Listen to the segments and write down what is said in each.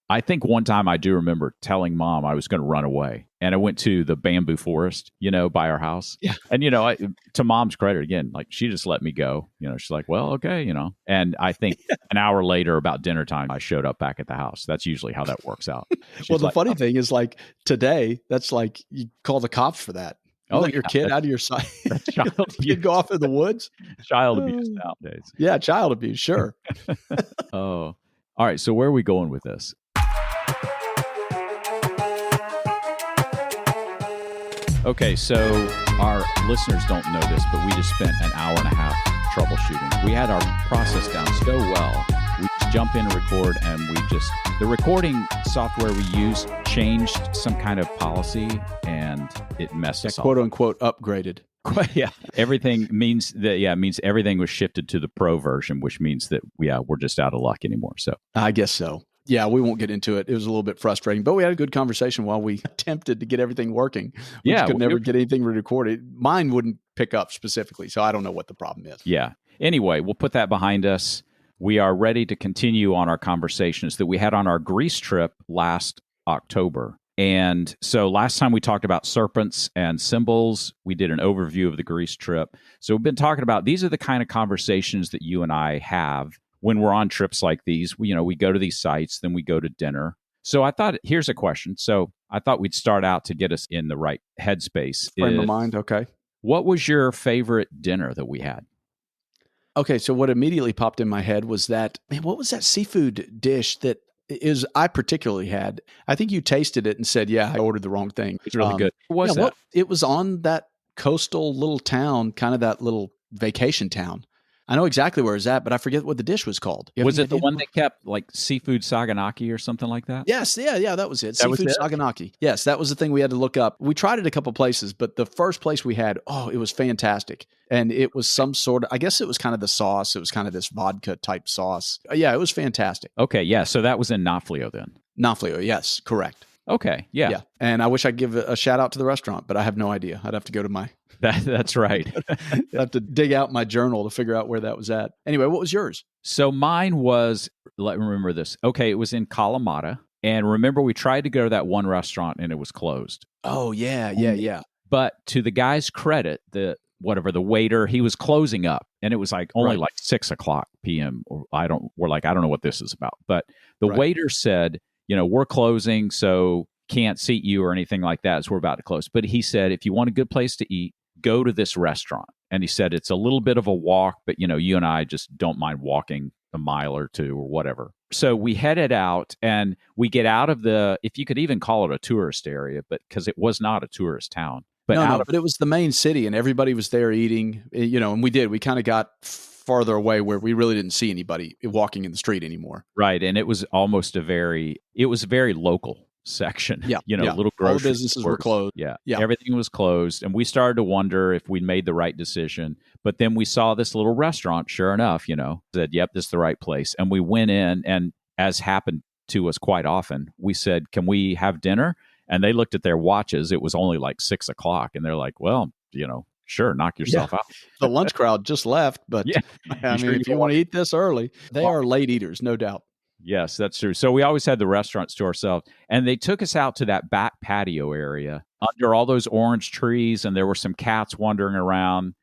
I think one time I do remember telling Mom I was going to run away, and I went to the bamboo forest, by our house. Yeah. And, to Mom's credit, again, like she just let me go. She's like, well, okay, And I think an hour later, about dinner time, I showed up back at the house. That's usually how that works out. Well, the funny thing is, like today, that's like you call the cops for that. You let your kid out of your sight. You'd go off in the woods. Child abuse nowadays. Yeah, child abuse, sure. Oh, all right. So where are we going with this? Okay, so our listeners don't know this, but we just spent an hour and a half troubleshooting. We had our process down so well. We just jump in and record, and the recording software we use changed some kind of policy, and it messed us up. Quote unquote upgraded. Yeah, everything means everything was shifted to the pro version, which means that we're just out of luck anymore. So I guess so. Yeah, we won't get into it. It was a little bit frustrating, but we had a good conversation while we attempted to get everything working. We could never get anything recorded. Mine wouldn't pick up specifically, so I don't know what the problem is. Yeah. Anyway, we'll put that behind us. We are ready to continue on our conversations that we had on our Greece trip last October. And so last time we talked about serpents and symbols. We did an overview of the Greece trip. So we've been talking about these are the kind of conversations that you and I have when we're on trips like these. We go to these sites, then we go to dinner. So I thought, here's a question. So I thought we'd start out to get us in the right headspace. Frame of mind, okay. What was your favorite dinner that we had? Okay, so what immediately popped in my head was what was that seafood dish that I particularly had? I think you tasted it and said, yeah, I ordered the wrong thing. It's really good. What was that? It was on that coastal little town, kind of that little vacation town. I know exactly where it's at, but I forget what the dish was called. Was it the one that kept like seafood saganaki or something like that? Yes. Yeah, that was it. Seafood saganaki. Yes, that was the thing we had to look up. We tried it a couple places, but the first place we had, it was fantastic. And it was some sort of, I guess it was kind of the sauce. It was kind of this vodka type sauce. Yeah, it was fantastic. Okay, yeah. So that was in Nafplio then? Nafplio, yes, correct. Okay, yeah. And I wish I'd give a shout out to the restaurant, but I have no idea. I'd have to go to my... That's right. I'd have to dig out my journal to figure out where that was at. Anyway, what was yours? So mine was, let me remember this. Okay, it was in Kalamata. And remember, we tried to go to that one restaurant and it was closed. Oh, yeah. But to the guy's credit, the waiter, he was closing up. And it was like only like 6 o'clock p.m. I don't know what this is about. But the waiter said, we're closing, so can't seat you or anything like that, so we're about to close. But he said, if you want a good place to eat, go to this restaurant. And he said, it's a little bit of a walk, but you and I just don't mind walking a mile or two or whatever. So we headed out and we get out of if you could even call it a tourist area, but because it was not a tourist town. But it was the main city and everybody was there eating, and we kind of got farther away where we really didn't see anybody walking in the street anymore. Right. And it was almost a very local section. Yeah. Little grocery All the businesses were closed. Yeah. Everything was closed. And we started to wonder if we'd made the right decision. But then we saw this little restaurant, sure enough, said, yep, this is the right place. And we went in, and as happened to us quite often, we said, can we have dinner? And they looked at their watches. It was only like 6 o'clock. And they're like, well, sure, knock yourself out. The lunch crowd just left. But if you want to eat this early, they are late eaters, no doubt. Yes, that's true. So we always had the restaurants to ourselves. And they took us out to that back patio area under all those orange trees. And there were some cats wandering around,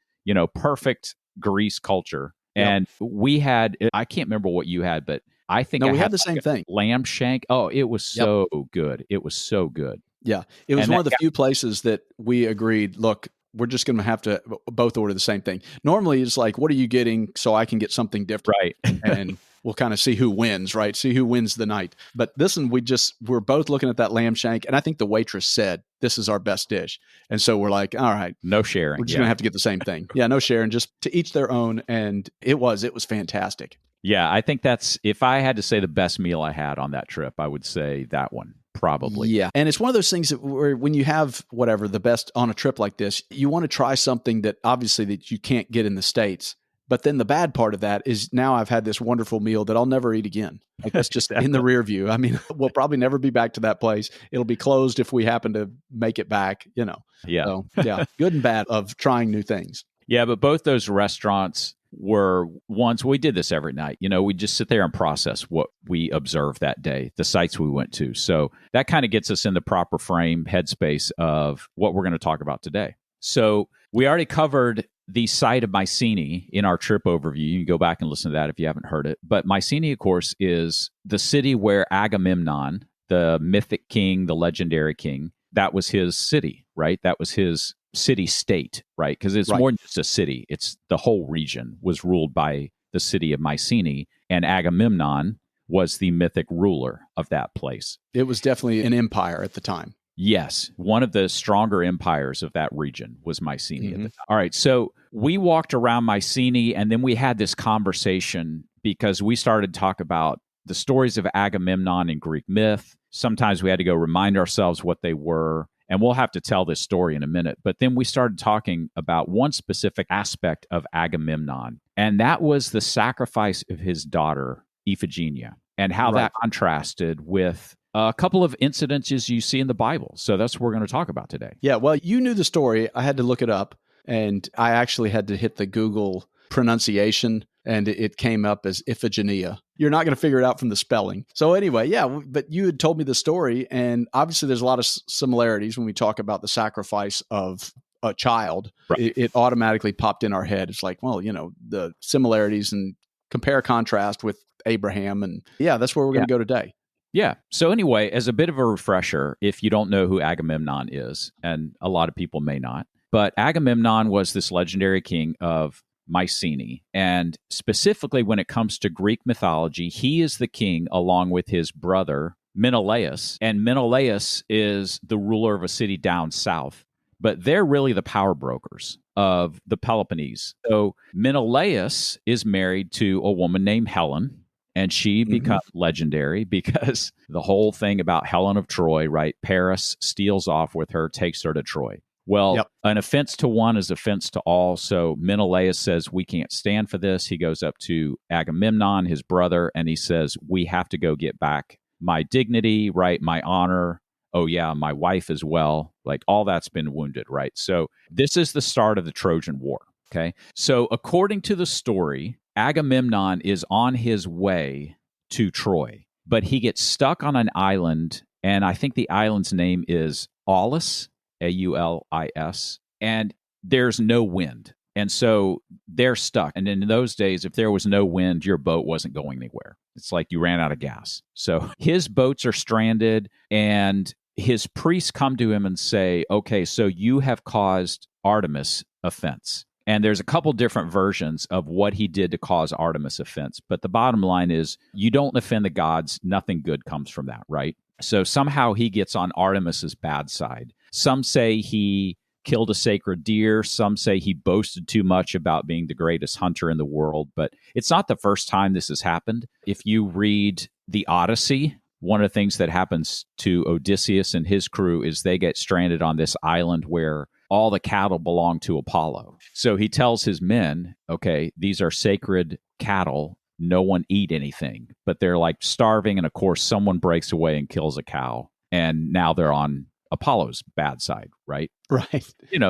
perfect Greece culture. And we had, I can't remember what you had, but I think we had the same thing. Lamb shank. Oh, it was so good. It was so good. Yeah. It was one of the few places that we agreed, look, we're just going to have to both order the same thing. Normally it's like, what are you getting so I can get something different? Right. And we'll kind of see who wins, right? See who wins the night. But this one, we're both looking at that lamb shank. And I think the waitress said, this is our best dish. And so we're like, all right. No sharing. We're just going to have to get the same thing. Yeah, no sharing, just to each their own. And it was fantastic. Yeah, I think if I had to say the best meal I had on that trip, I would say that one. Probably. Yeah. And it's one of those things where when you have the best on a trip like this, you want to try something that obviously that you can't get in the States. But then the bad part of that is now I've had this wonderful meal that I'll never eat again. Like that's just in the rear view. I mean, we'll probably never be back to that place. It'll be closed if we happen to make it back, Yeah. So, yeah, good and bad of trying new things. Yeah, but both those restaurants, were ones, we did this every night. We just sit there and process what we observed that day, the sites we went to. So that kind of gets us in the proper frame, headspace of what we're going to talk about today. So we already covered the site of Mycenae in our trip overview. You can go back and listen to that if you haven't heard it. But Mycenae, of course, is the city where Agamemnon, the mythic king, the legendary king, that was his city, right? That was his city-state, right? Because it's more than just a city. It's the whole region was ruled by the city of Mycenae, and Agamemnon was the mythic ruler of that place. It was definitely an empire at the time. Yes, one of the stronger empires of that region was Mycenae. Mm-hmm. All right, so we walked around Mycenae, and then we had this conversation because we started to talk about the stories of Agamemnon in Greek myth. Sometimes we had to go remind ourselves what they were, and we'll have to tell this story in a minute. But then we started talking about one specific aspect of Agamemnon, and that was the sacrifice of his daughter, Iphigenia, and how that contrasted with a couple of incidences you see in the Bible. So that's what we're going to talk about today. Yeah, well, you knew the story. I had to look it up, and I actually had to hit the Google pronunciation, and it came up as Iphigenia. You're not going to figure it out from the spelling. So anyway, yeah, but you had told me the story, and obviously there's a lot of similarities when we talk about the sacrifice of a child. Right. It automatically popped in our head. It's like, well, the similarities and compare contrast with Abraham, and yeah, that's where we're going to go today. Yeah. So anyway, as a bit of a refresher, if you don't know who Agamemnon is, and a lot of people may not, but Agamemnon was this legendary king of Mycenae. And specifically when it comes to Greek mythology, he is the king along with his brother Menelaus. And Menelaus is the ruler of a city down south, but they're really the power brokers of the Peloponnese. So Menelaus is married to a woman named Helen. And she becomes legendary because the whole thing about Helen of Troy, right? Paris steals off with her, takes her to Troy. Well, an offense to one is offense to all. So Menelaus says, we can't stand for this. He goes up to Agamemnon, his brother, and he says, we have to go get back my dignity, right? My honor. Oh, yeah, my wife as well. Like all that's been wounded, right? So this is the start of the Trojan War. Okay. So according to the story, Agamemnon is on his way to Troy, but he gets stuck on an island, and I think the island's name is Aulis, Aulis, and there's no wind. And so they're stuck. And in those days, if there was no wind, your boat wasn't going anywhere. It's like you ran out of gas. So his boats are stranded, and his priests come to him and say, okay, so you have caused Artemis offense. And there's a couple different versions of what he did to cause Artemis offense. But the bottom line is you don't offend the gods. Nothing good comes from that, right? So somehow he gets on Artemis's bad side. Some say he killed a sacred deer. Some say he boasted too much about being the greatest hunter in the world. But it's not the first time this has happened. If you read the Odyssey, one of the things that happens to Odysseus and his crew is they get stranded on this island where all the cattle belong to Apollo. So he tells his men, okay, these are sacred cattle. No one eat anything. But they're like starving. And of course, someone breaks away and kills a cow. And now they're on Apollo's bad side, right? Right.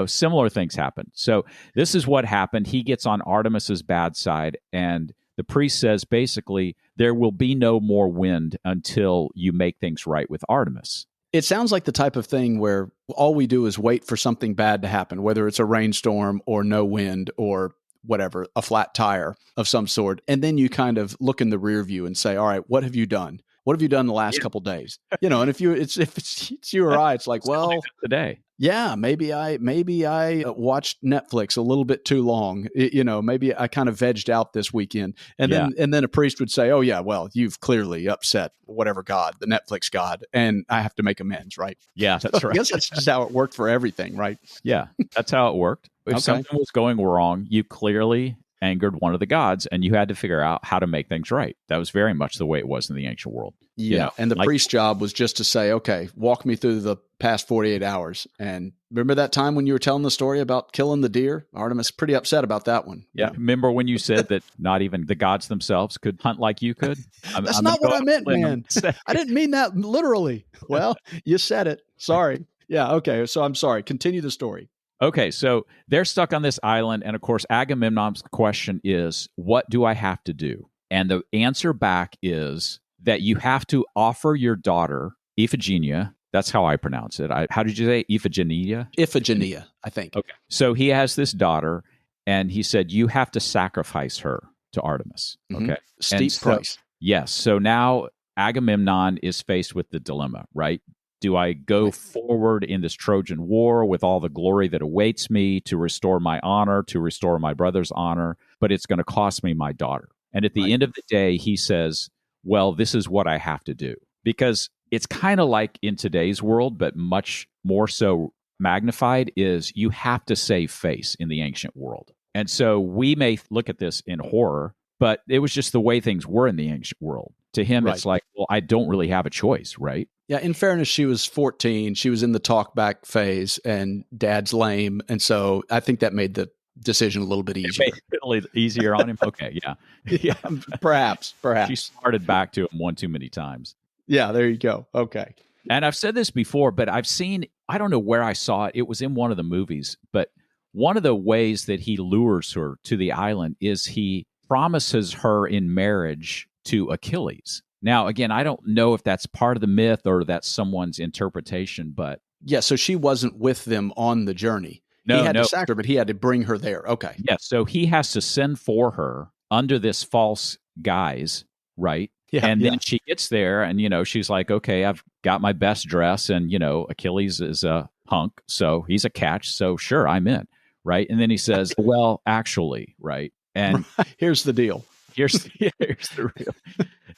Similar things happen. So this is what happened. He gets on Artemis's bad side. And the priest says, basically, there will be no more wind until you make things right with Artemis. It sounds like the type of thing where all we do is wait for something bad to happen, whether it's a rainstorm or no wind or whatever, a flat tire of some sort. And then you kind of look in the rear view and say, all right, what have you done? What have you done the last couple of days? And if it's you or I, it's like, well, today. Yeah, maybe I watched Netflix a little bit too long. Maybe I kind of vegged out this weekend. And then a priest would say, "Oh yeah, well, you've clearly upset whatever god, the Netflix god, and I have to make amends, right?" Yeah, that's right. I guess that's just how it worked for everything, right? Yeah, that's how it worked. If something was going wrong, you clearly angered one of the gods, and you had to figure out how to make things right. That was very much the way it was in the ancient world. Yeah, and the priest's job was just to say, okay, walk me through the past 48 hours. And remember that time when you were telling the story about killing the deer? Artemis pretty upset about that one. Yeah, remember when you said that not even the gods themselves could hunt like you could? That's not what I meant, man. I didn't mean that literally. Well, you said it. Sorry. Yeah, okay, so I'm sorry. Continue the story. Okay, so they're stuck on this island. And of course, Agamemnon's question is, what do I have to do? And the answer back is that you have to offer your daughter, Iphigenia. That's how I pronounce it. How did you say Iphigenia? Iphigenia, I think. Okay. So he has this daughter, and he said, you have to sacrifice her to Artemis. Okay. Steep price. Yes. So now Agamemnon is faced with the dilemma, right? Do I go forward in this Trojan War with all the glory that awaits me to restore my honor, to restore my brother's honor, but it's going to cost me my daughter? And at the end of the day, he says, well, this is what I have to do. Because it's kind of like in today's world, but much more so magnified, is you have to save face in the ancient world. And so we may look at this in horror, but it was just the way things were in the ancient world. To him, it's like, well, I don't really have a choice, right? Yeah, in fairness, she was 14. She was in the talk back phase, and dad's lame. And so I think that made the decision a little bit easier. It made it a little easier on him? Okay, yeah. Yeah, perhaps. She started back to him one too many times. Yeah, there you go. Okay. And I've said this before, but I've seen, I don't know where I saw it. It was in one of the movies, but one of the ways that he lures her to the island is he promises her in marriage to Achilles. Now, again, I don't know if that's part of the myth or that's someone's interpretation, but... Yeah, so she wasn't with them on the journey. He had to sack her, but he had to bring her there. Okay. Yeah, so he has to send for her under this false guise, right? Yeah, and then she gets there and, she's like, okay, I've got my best dress and, Achilles is a hunk, so he's a catch, so sure, I'm in, right? And then he says, well, actually, right? And here's the deal. Here's the real.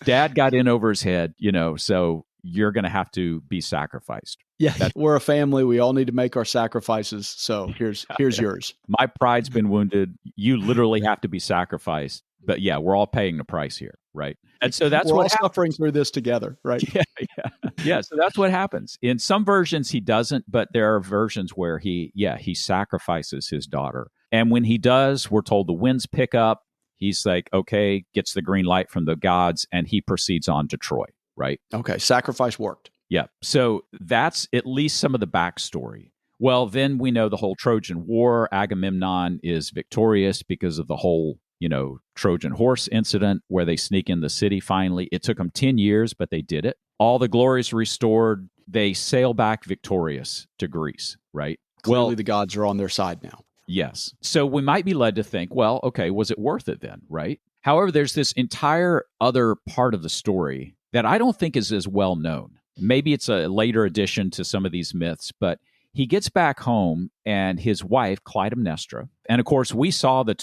Dad got in over his head, so you're going to have to be sacrificed. Yeah, we're a family. We all need to make our sacrifices. So here's yours. My pride's been wounded. You literally have to be sacrificed. But yeah, we're all paying the price here, right? And so that's we're what all suffering through this together, right? Yeah. So that's what happens. In some versions, he doesn't, but there are versions where he sacrifices his daughter. And when he does, we're told the winds pick up. He's like, okay, gets the green light from the gods, and he proceeds on to Troy, right? Okay, sacrifice worked. Yeah. So that's at least some of the backstory. Well, then we know the whole Trojan War. Agamemnon is victorious because of the whole, Trojan horse incident where they sneak in the city finally. It took them 10 years, but they did it. All the glory is restored. They sail back victorious to Greece, right? Clearly the gods are on their side now. Yes. So we might be led to think, well, okay, was it worth it then, right? However, there's this entire other part of the story that I don't think is as well known. Maybe it's a later addition to some of these myths, but he gets back home and his wife, Clytemnestra, and of course we saw the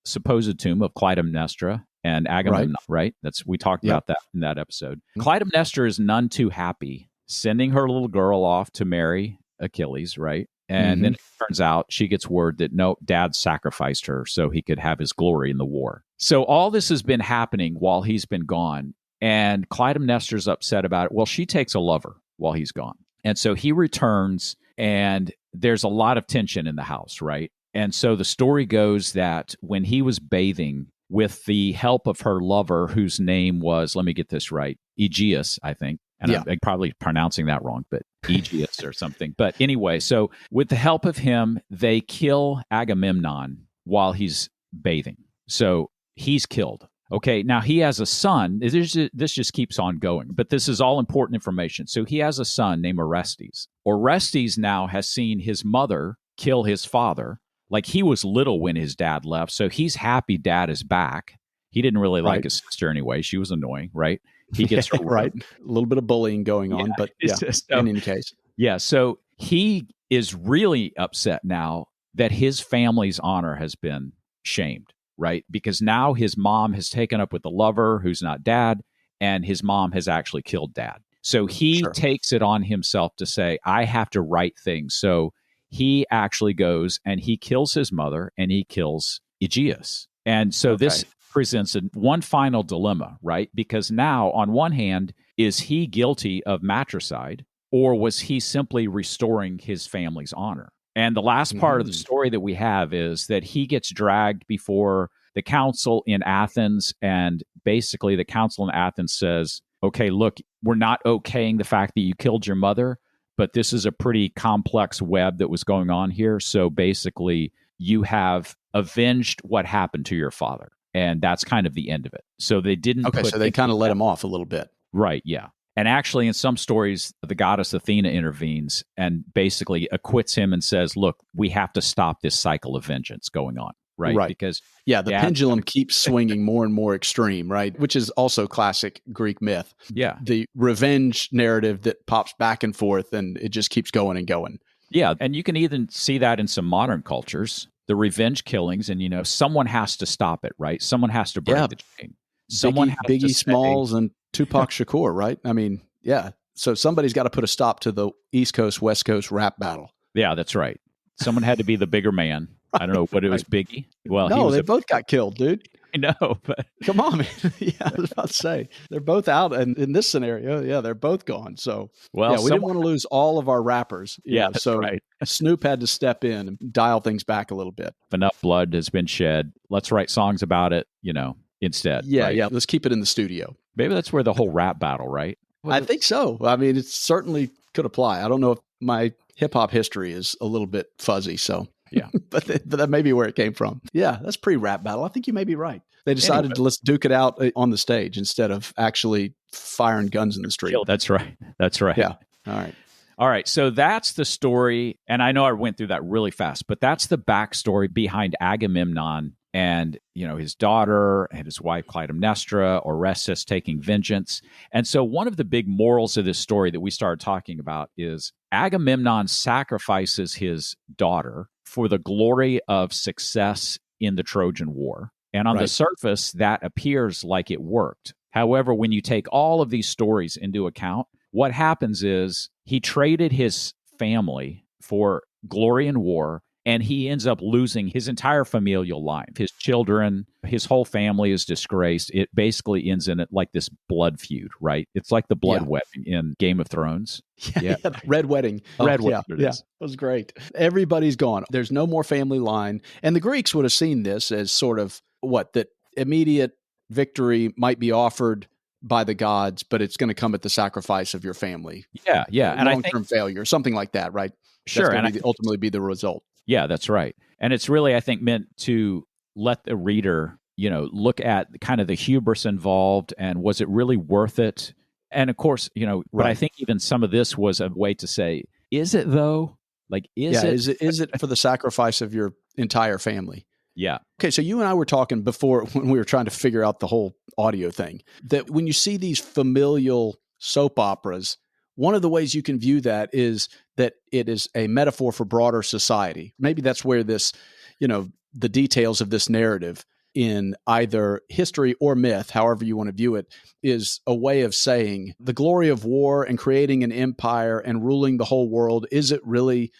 supposed tomb of Clytemnestra and Agamemnon, right? We talked about that in that episode. Clytemnestra is none too happy sending her little girl off to marry Achilles, right? And then it turns out she gets word that no, dad sacrificed her so he could have his glory in the war. So all this has been happening while he's been gone. And Clytemnestra's upset about it. Well, she takes a lover while he's gone. And so he returns and there's a lot of tension in the house, right? And so the story goes that when he was bathing with the help of her lover, whose name was, let me get this right, Aegeus, I think. And I'm probably pronouncing that wrong, but Aegeus or something. But anyway, so with the help of him, they kill Agamemnon while he's bathing. So he's killed. Okay, now he has a son. This just keeps on going, but this is all important information. So he has a son named Orestes. Orestes now has seen his mother kill his father. Like he was little when his dad left, so he's happy dad is back. He didn't really like his sister anyway. She was annoying, right? He gets her right. A little bit of bullying going on, but in any case. Yeah, so he is really upset now that his family's honor has been shamed, right? Because now his mom has taken up with the lover who's not dad, and his mom has actually killed dad. So he takes it on himself to say, I have to right things. So he actually goes and he kills his mother and he kills Aegeus. And so this presents one final dilemma, right? Because now, on one hand, is he guilty of matricide, or was he simply restoring his family's honor? And the last part of the story that we have is that he gets dragged before the council in Athens, and basically the council in Athens says, okay, look, we're not okaying the fact that you killed your mother, but this is a pretty complex web that was going on here. So basically, you have avenged what happened to your father, and that's kind of the end of it. So they didn't. Okay, so they kind of let him off a little bit. Right, yeah. And actually, in some stories, the goddess Athena intervenes and basically acquits him and says, look, we have to stop this cycle of vengeance going on, right? Because the pendulum keeps swinging more and more extreme, right? Which is also classic Greek myth. Yeah. The revenge narrative that pops back and forth, and it just keeps going and going. Yeah, and you can even see that in some modern cultures, the revenge killings, and someone has to stop it, right? Someone has to break the chain. Someone Biggie Smalls and Tupac Shakur, right? I mean, yeah. So somebody's got to put a stop to the East Coast, West Coast rap battle. Yeah, that's right. Someone had to be the bigger man. Right, I don't know what it was, Biggie. Well, no, they both got killed, dude. I know, but come on, man. Yeah, I was about to say they're both out, and in this scenario, yeah, they're both gone. So, we didn't want to lose all of our rappers. That's right. Snoop had to step in and dial things back a little bit. If enough blood has been shed, let's write songs about it. Instead. Yeah, right? yeah. Let's keep it in the studio. Maybe that's where the whole rap battle, right? I think so. I mean, it certainly could apply. I don't know if my hip hop history is a little bit fuzzy, so yeah, but that may be where it came from. Yeah, that's pre-rap battle. I think you may be right. They decided to let's duke it out on the stage instead of actually firing guns in the street. That's right. That's right. Yeah. All right. So that's the story. And I know I went through that really fast, but that's the backstory behind Agamemnon and, his daughter and his wife Clytemnestra, Orestes taking vengeance. And so one of the big morals of this story that we started talking about is Agamemnon sacrifices his daughter for the glory of success in the Trojan War. And on the surface, that appears like it worked. However, when you take all of these stories into account, what happens is he traded his family for glory in war, and he ends up losing his entire familial life. His children, his whole family is disgraced. It basically ends in it like this blood feud, right? It's like the blood wedding in Game of Thrones. Yeah. Red wedding. Red wedding. Yeah, it was great. Everybody's gone. There's no more family line. And the Greeks would have seen this as sort of that immediate victory might be offered by the gods, but it's going to come at the sacrifice of your family. Yeah. And long-term failure, something like that, right? Sure. That's and ultimately be the result. Yeah, that's right. And it's really, I think, meant to let the reader, look at kind of the hubris involved and was it really worth it? And of course, but I think even some of this was a way to say, is it though? Like, is it for the sacrifice of your entire family? Yeah. Okay, so you and I were talking before when we were trying to figure out the whole audio thing, that when you see these familial soap operas, one of the ways you can view that is that it is a metaphor for broader society. Maybe that's where this, the details of this narrative in either history or myth, however you want to view it, is a way of saying the glory of war and creating an empire and ruling the whole world. Is it really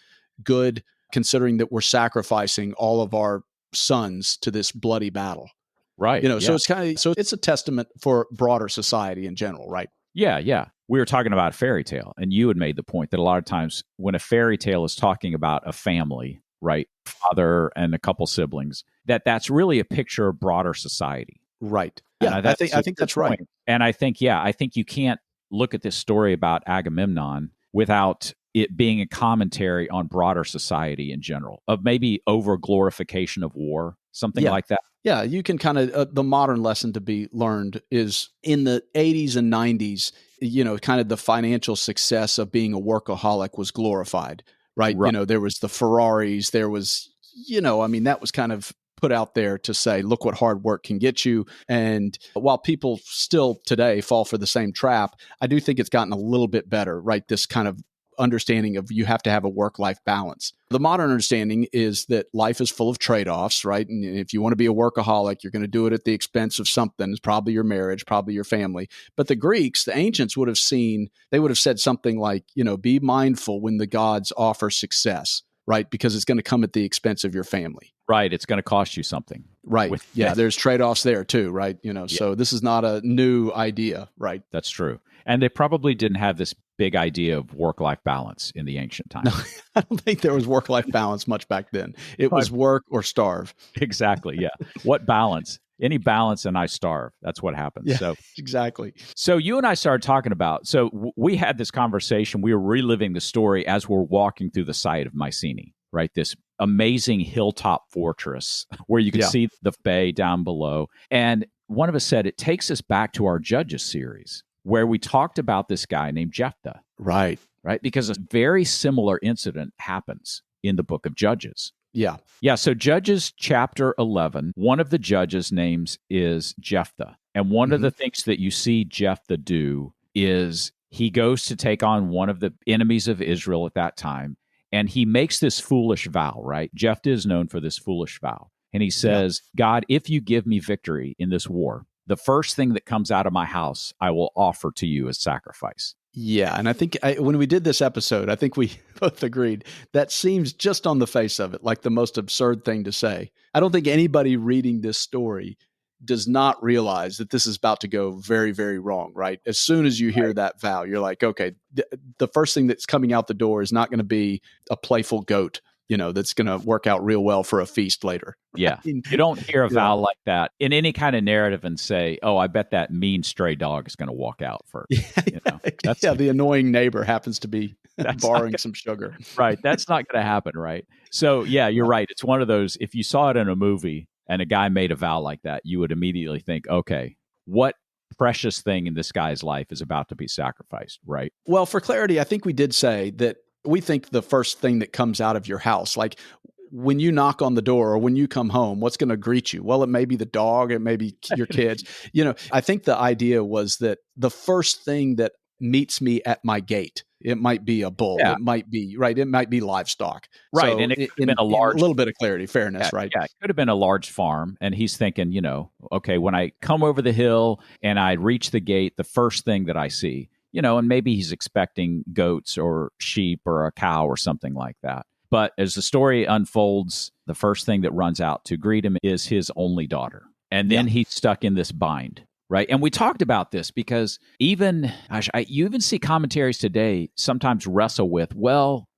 good considering that we're sacrificing all of our sons to this bloody battle? Right. So it's a testament for broader society in general, right? Yeah. We were talking about a fairy tale, and you had made the point that a lot of times when a fairy tale is talking about a family, right, father and a couple siblings, that's really a picture of broader society. Right. Yeah, I think that's right. And I think you can't look at this story about Agamemnon without it being a commentary on broader society in general, of maybe over glorification of war, something like that. Yeah, you can kind of, the modern lesson to be learned is in the 80s and 90s, kind of the financial success of being a workaholic was glorified, right? There was the Ferraris, there was, that was kind of put out there to say, look what hard work can get you. And while people still today fall for the same trap, I do think it's gotten a little bit better, right? This kind of understanding of you have to have a work-life balance. The modern understanding is that life is full of trade-offs, right? And if you want to be a workaholic, you're going to do it at the expense of something. It's probably your marriage, probably your family. But the Greeks, the ancients would have said something like, be mindful when the gods offer success, right? Because it's going to come at the expense of your family. Right. It's going to cost you something. Right. There's trade-offs there too, right? So this is not a new idea, right? That's true. And they probably didn't have this big idea of work-life balance in the ancient times. No, I don't think there was work-life balance much back then. It was work or starve. Exactly, yeah. What balance? Any balance and I starve. That's what happens. Yeah, So exactly. So you and I started talking about, we had this conversation. We were reliving the story as we're walking through the site of Mycenae, right? This amazing hilltop fortress where you can see the bay down below. And one of us said, it takes us back to our Judges series where we talked about this guy named Jephthah. Right. Right? Because a very similar incident happens in the book of Judges. Yeah. Yeah. So Judges chapter 11, one of the judges' names is Jephthah. And one of the things that you see Jephthah do is he goes to take on one of the enemies of Israel at that time. And he makes this foolish vow, right? Jephthah is known for this foolish vow. And he says, God, if you give me victory in this war, the first thing that comes out of my house, I will offer to you as sacrifice. Yeah. And I think when we did this episode, I think we both agreed that seems just on the face of it like the most absurd thing to say. I don't think anybody reading this story does not realize that this is about to go very, very wrong, right? As soon as you hear that vow, you're like, okay, the first thing that's coming out the door is not going to be a playful goat, that's going to work out real well for a feast later. Yeah. You don't hear a vow like that in any kind of narrative and say, oh, I bet that mean stray dog is going to walk out first. The annoying neighbor happens to be borrowing some sugar. Right. That's not going to happen, right? So, yeah, you're right. It's one of those, if you saw it in a movie and a guy made a vow like that, you would immediately think, okay, what precious thing in this guy's life is about to be sacrificed, right? Well, for clarity, I think we did say that we think the first thing that comes out of your house, like when you knock on the door or when you come home, what's going to greet you? Well, it may be the dog, it may be your kids. I think the idea was that the first thing that meets me at my gate, it might be a bull. Yeah. It might be, right. It might be livestock. Right. So and it could have been a little bit of clarity, fairness, right? Yeah. It could have been a large farm. And he's thinking, okay, when I come over the hill and I reach the gate, the first thing that I see, and maybe he's expecting goats or sheep or a cow or something like that. But as the story unfolds, the first thing that runs out to greet him is his only daughter. And then he's stuck in this bind. Right. And we talked about this because you even see commentaries today sometimes wrestle with,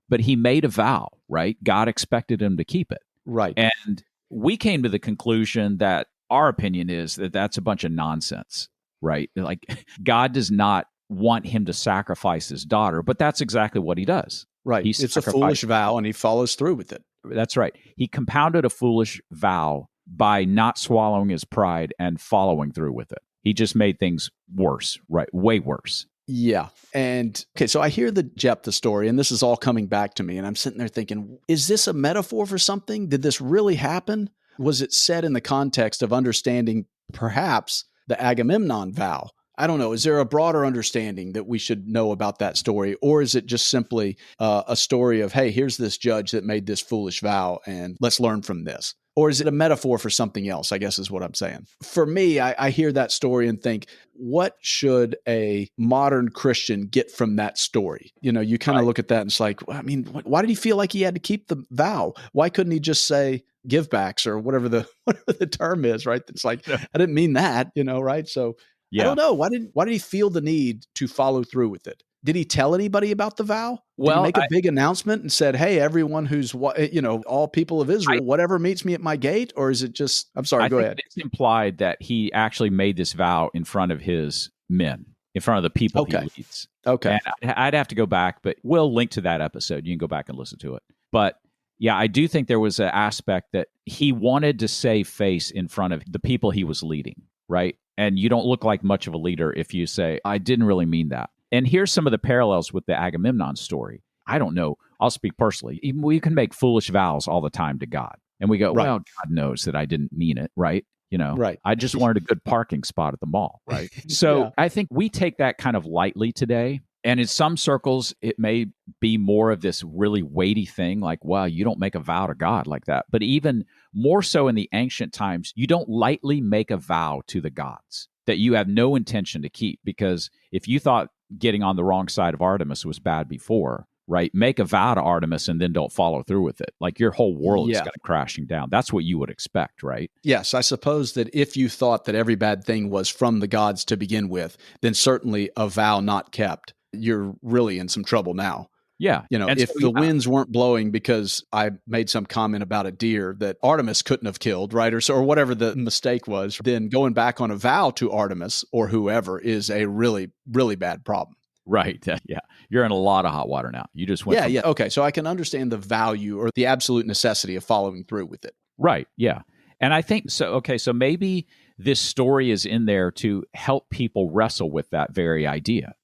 but he made a vow, right? God expected him to keep it. Right. And we came to the conclusion that our opinion is that that's a bunch of nonsense, right? Like God does not want him to sacrifice his daughter, but that's exactly what he does. Right. It's a foolish vow and he follows through with it. That's right. He compounded a foolish vow by not swallowing his pride and following through with it. He just made things worse, right? Way worse. Yeah. And okay, so I hear the Jephthah story and this is all coming back to me. And I'm sitting there thinking, is this a metaphor for something? Did this really happen? Was it said in the context of understanding perhaps the Agamemnon vow? I don't know. Is there a broader understanding that we should know about that story? Or is it just simply a story of, hey, here's this judge that made this foolish vow and let's learn from this? Or is it a metaphor for something else, I guess is what I'm saying. For me, I hear that story and think, what should a modern Christian get from that story? You kind of look at that and it's like, well, I mean, why did he feel like he had to keep the vow? Why couldn't he just say give backs or whatever the term is, right? It's like, I didn't mean that, right? So I don't know. Why did he feel the need to follow through with it? Did he tell anybody about the vow? Did he make a big announcement and said, hey, everyone who's, all people of Israel, whatever meets me at my gate? Or is it just, I'm sorry, go ahead. It's implied that he actually made this vow in front of his men, in front of the people he leads. Okay. And I'd have to go back, but we'll link to that episode. You can go back and listen to it. But yeah, I do think there was an aspect that he wanted to save face in front of the people he was leading, right? And you don't look like much of a leader if you say, I didn't really mean that. And here's some of the parallels with the Agamemnon story. I don't know. I'll speak personally. Even we can make foolish vows all the time to God. And we go, well, God knows that I didn't mean it, right? Right. I just wanted a good parking spot at the mall, right? So I think we take that kind of lightly today. And in some circles, it may be more of this really weighty thing like, wow, you don't make a vow to God like that. But even more so in the ancient times, you don't lightly make a vow to the gods that you have no intention to keep. Because if you thought getting on the wrong side of Artemis was bad before, right? Make a vow to Artemis and then don't follow through with it. Like your whole world is kind of crashing down. That's what you would expect, right? Yes. I suppose that if you thought that every bad thing was from the gods to begin with, then certainly a vow not kept, you're really in some trouble now. Yeah. And if the winds weren't blowing because I made some comment about a deer that Artemis couldn't have killed, right? Or whatever the mistake was, then going back on a vow to Artemis or whoever is a really, really bad problem. Right. Yeah. You're in a lot of hot water now. You just went. Yeah. Okay. So I can understand the value or the absolute necessity of following through with it. Right. Yeah. And I think so. Okay. So maybe this story is in there to help people wrestle with that very idea,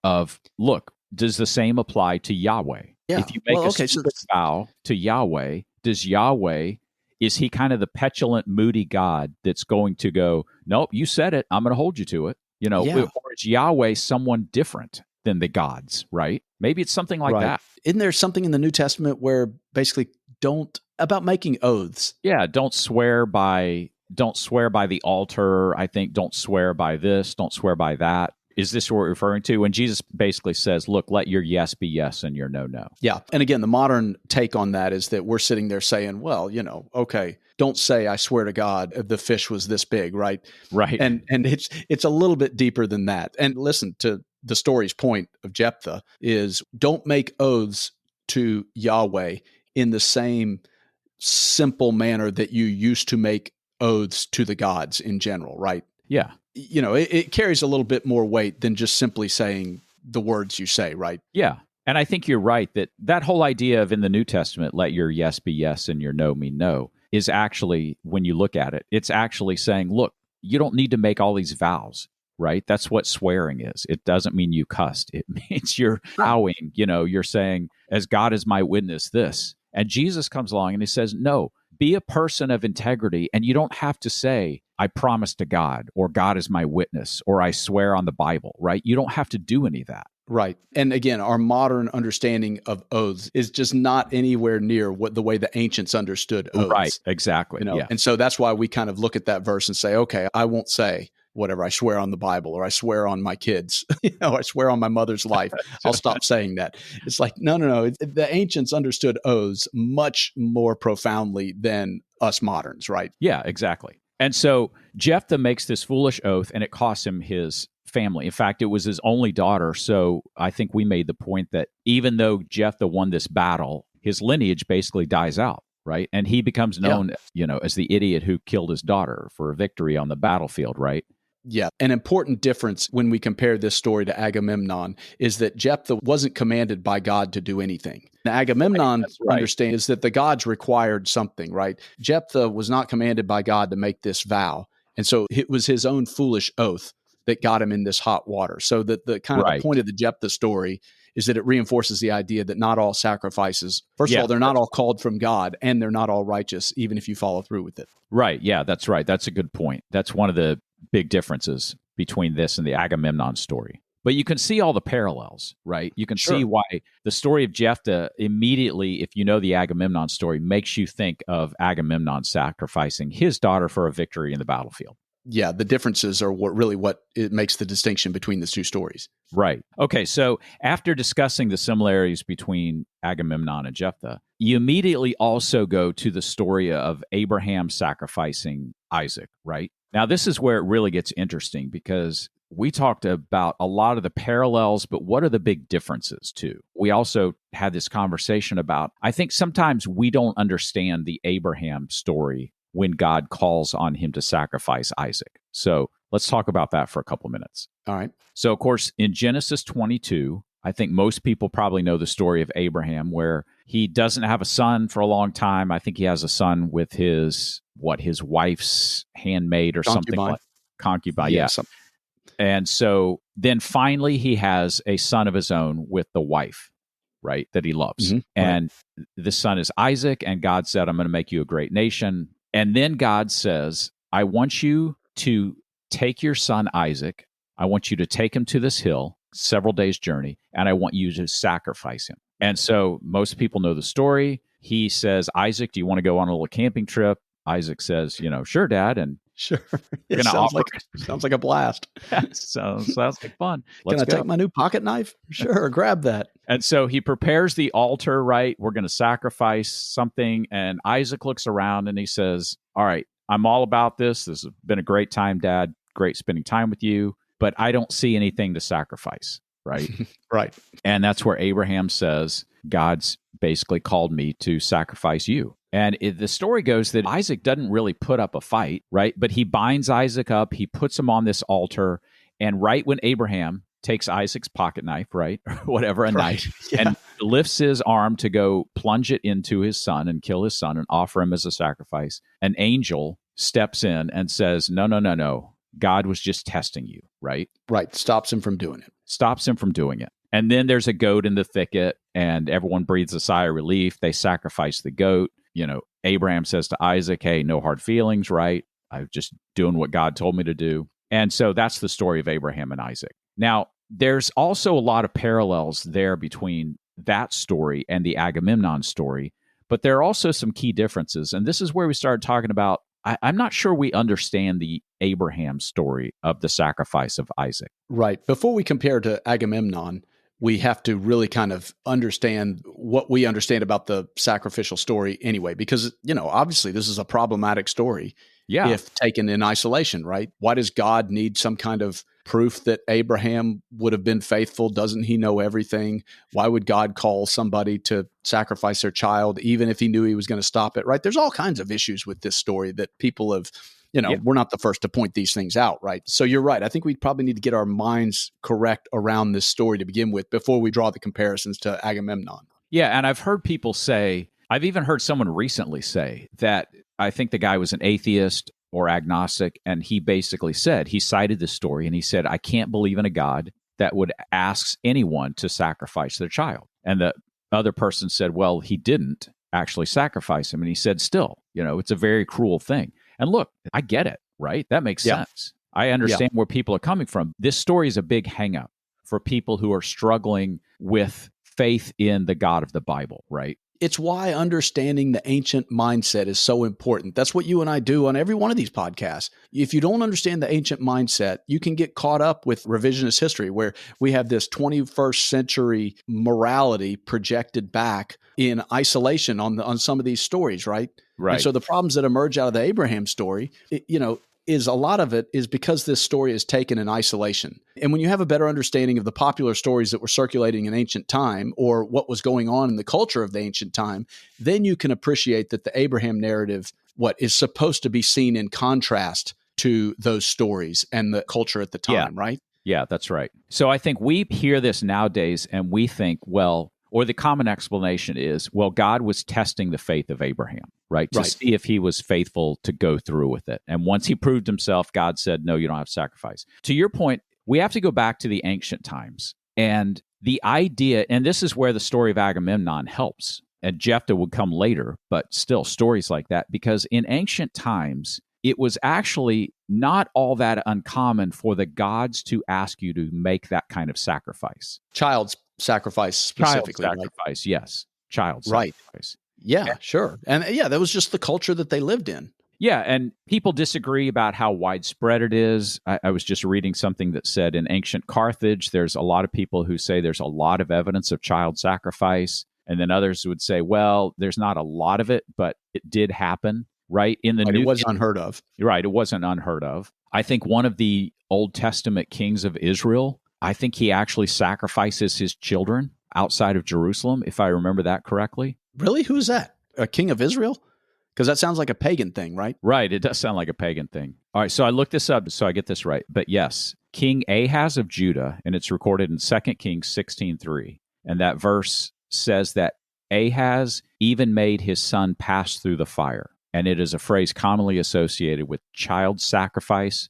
of look, does the same apply to Yahweh? Yeah. If you make a vow to Yahweh, is he kind of the petulant, moody God that's going to go, nope, you said it, I'm going to hold you to it? Or is Yahweh someone different than the gods, right? Maybe it's something like that. Isn't there something in the New Testament where basically about making oaths? Yeah, don't swear by the altar. I think don't swear by this, don't swear by that. Is this what we're referring to? When Jesus basically says, look, let your yes be yes and your no, no. Yeah. And again, the modern take on that is that we're sitting there saying, well, okay, don't say, I swear to God, the fish was this big, right? Right. And it's a little bit deeper than that. And listen to the story's point of Jephthah is don't make oaths to Yahweh in the same simple manner that you used to make oaths to the gods in general, right? Yeah. It carries a little bit more weight than just simply saying the words you say, right? Yeah. And I think you're right that whole idea of in the New Testament, let your yes be yes and your no mean no, is actually, when you look at it, it's actually saying, look, you don't need to make all these vows, right? That's what swearing is. It doesn't mean you cussed. It means you're vowing, you're saying, as God is my witness, this. And Jesus comes along and he says, no, be a person of integrity. And you don't have to say, I promise to God, or God is my witness, or I swear on the Bible, right? You don't have to do any of that. Right. And again, our modern understanding of oaths is just not anywhere near the way the ancients understood oaths. Right. Exactly. Yeah. And so that's why we kind of look at that verse and say, okay, I won't say whatever, I swear on the Bible, or I swear on my kids, I swear on my mother's life. I'll stop saying that. It's like, no. The ancients understood oaths much more profoundly than us moderns, right? Yeah, exactly. And so Jephthah makes this foolish oath, and it costs him his family. In fact, it was his only daughter. So I think we made the point that even though Jephthah won this battle, his lineage basically dies out, right? And he becomes known, as the idiot who killed his daughter for a victory on the battlefield, right? Yeah. An important difference when we compare this story to Agamemnon is that Jephthah wasn't commanded by God to do anything. Now, Agamemnon understands that the gods required something, right? Jephthah was not commanded by God to make this vow. And so it was his own foolish oath that got him in this hot water. So that the kind of the point of the Jephthah story is that it reinforces the idea that not all sacrifices, first of all, they're not all called from God, and they're not all righteous, even if you follow through with it. Right. Yeah, that's right. That's a good point. That's one of the big differences between this and the Agamemnon story. But you can see all the parallels, right? You can see why the story of Jephthah immediately, if you know the Agamemnon story, makes you think of Agamemnon sacrificing his daughter for a victory in the battlefield. Yeah, the differences are what it makes the distinction between the two stories. Right. Okay, so after discussing the similarities between Agamemnon and Jephthah, you immediately also go to the story of Abraham sacrificing Isaac, right? Now, this is where it really gets interesting because we talked about a lot of the parallels, but what are the big differences too? We also had this conversation about, I think sometimes we don't understand the Abraham story when God calls on him to sacrifice Isaac. So let's talk about that for a couple minutes. All right. So, of course, in Genesis 22, I think most people probably know the story of Abraham, where he doesn't have a son for a long time. I think he has a son with his wife's handmaid or something like concubine. Yeah. And so then finally he has a son of his own with the wife, right, that he loves. Mm-hmm. And the son is Isaac, and God said, I'm going to make you a great nation. And then God says, I want you to take your son Isaac. I want you to take him to this hill, several days' journey, and I want you to sacrifice him. And so most people know the story. He says, Isaac, do you want to go on a little camping trip? Isaac says, sure, Dad. And sure. It sounds like a blast. Sounds like fun. Can I take my new pocket knife? Sure, grab that. And so he prepares the altar, right? We're going to sacrifice something. And Isaac looks around and he says, all right, I'm all about this. This has been a great time, Dad. Great spending time with you. But I don't see anything to sacrifice, right? Right. And that's where Abraham says, God's basically called me to sacrifice you. And the story goes that Isaac doesn't really put up a fight, right? But he binds Isaac up, he puts him on this altar, and right when Abraham takes Isaac's pocket knife, right, or whatever, a knife, and lifts his arm to go plunge it into his son and kill his son and offer him as a sacrifice, an angel steps in and says, no, no, no, no. God was just testing you, right? Right. Stops him from doing it. Stops him from doing it. And then there's a goat in the thicket, and everyone breathes a sigh of relief. They sacrifice the goat. Abraham says to Isaac, hey, no hard feelings, right? I'm just doing what God told me to do. And so that's the story of Abraham and Isaac. Now, there's also a lot of parallels there between that story and the Agamemnon story, but there are also some key differences. And this is where we started talking about, I'm not sure we understand the Abraham story of the sacrifice of Isaac. Right. Before we compare to Agamemnon, we have to really kind of understand what we understand about the sacrificial story anyway, because, obviously this is a problematic story if taken in isolation, right? Why does God need some kind of proof that Abraham would have been faithful? Doesn't he know everything? Why would God call somebody to sacrifice their child, even if he knew he was going to stop it, right? There's all kinds of issues with this story that people have, we're not the first to point these things out, right? So you're right. I think we probably need to get our minds correct around this story to begin with before we draw the comparisons to Agamemnon. Yeah, and I've heard people say, I've even heard someone recently say that I think the guy was an atheist or agnostic, and he basically said, he cited this story, and he said, I can't believe in a God that would ask anyone to sacrifice their child. And the other person said, well, he didn't actually sacrifice him. And he said, still, it's a very cruel thing. And look, I get it, right? That makes sense. I understand where people are coming from. This story is a big hang-up for people who are struggling with faith in the God of the Bible, right? It's why understanding the ancient mindset is so important. That's what you and I do on every one of these podcasts. If you don't understand the ancient mindset, you can get caught up with revisionist history, where we have this 21st century morality projected back in isolation on some of these stories, right? Right. And so the problems that emerge out of the Abraham story, is a lot of it is because this story is taken in isolation. And when you have a better understanding of the popular stories that were circulating in ancient time, or what was going on in the culture of the ancient time, then you can appreciate that the Abraham narrative, is supposed to be seen in contrast to those stories and the culture at the time, right? Yeah, that's right. So I think we hear this nowadays and we think, or the common explanation is, God was testing the faith of Abraham, right? To see if he was faithful to go through with it. And once he proved himself, God said, no, you don't have to sacrifice. To your point, we have to go back to the ancient times. And the idea, and this is where the story of Agamemnon helps. And Jephthah would come later, but still stories like that, because in ancient times, it was actually not all that uncommon for the gods to ask you to make that kind of sacrifice. Child's sacrifice specifically. Child sacrifice, right? Yes. Child sacrifice. Yeah, sure. And that was just the culture that they lived in. Yeah, and people disagree about how widespread it is. I was just reading something that said in ancient Carthage, there's a lot of people who say there's a lot of evidence of child sacrifice. And then others would say, well, there's not a lot of it, but it did happen, right? It was unheard of. Right, it wasn't unheard of. I think one of the Old Testament kings of Israel, I think he actually sacrifices his children outside of Jerusalem, if I remember that correctly. Really? Who's that? A king of Israel? Because that sounds like a pagan thing, right? Right. It does sound like a pagan thing. All right. So I looked this up so I get this right. But yes, King Ahaz of Judah, and it's recorded in 2 Kings 16:3. And that verse says that Ahaz even made his son pass through the fire. And it is a phrase commonly associated with child sacrifice,